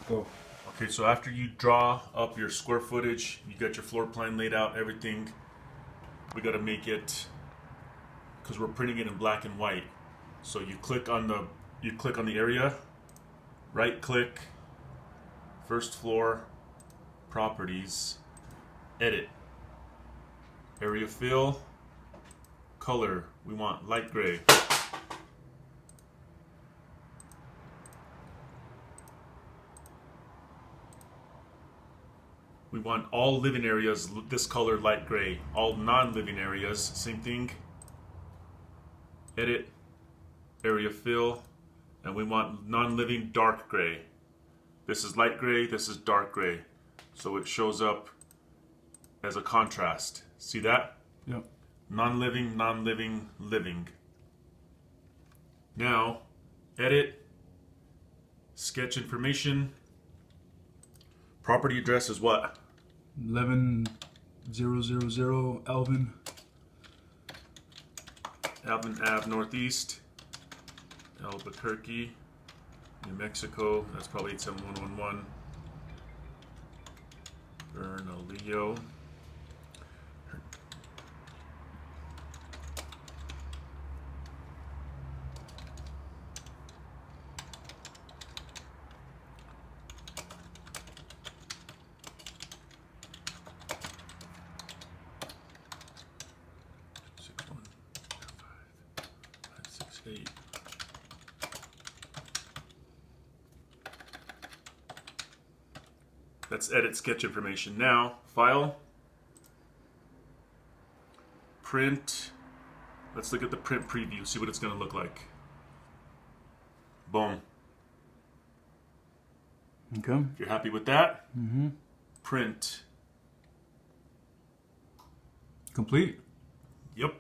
Go. Okay, so after you draw up your square footage, you got your floor plan laid out, everything, we got to make it, because we're printing it in black and white. So you click on the area, right click, first floor, properties, edit, area fill, color, we want light gray. We want all living areas this color, light gray. All non-living areas, same thing. Edit, area fill, and we want non-living dark gray. This is light gray, this is dark gray. So it shows up as a contrast. See that? Yep. Non-living, non-living, living. Now, edit, sketch information. Property address is what? 11000 Alvin. Alvin Ave Northeast, Albuquerque, New Mexico. That's probably 87111. Bernalillo. That's edit sketch information. Now, file, print. Let's look at the print preview, see what it's going to look like. Boom. Okay. If you're happy with that, Mm-hmm. print. Complete. Yep.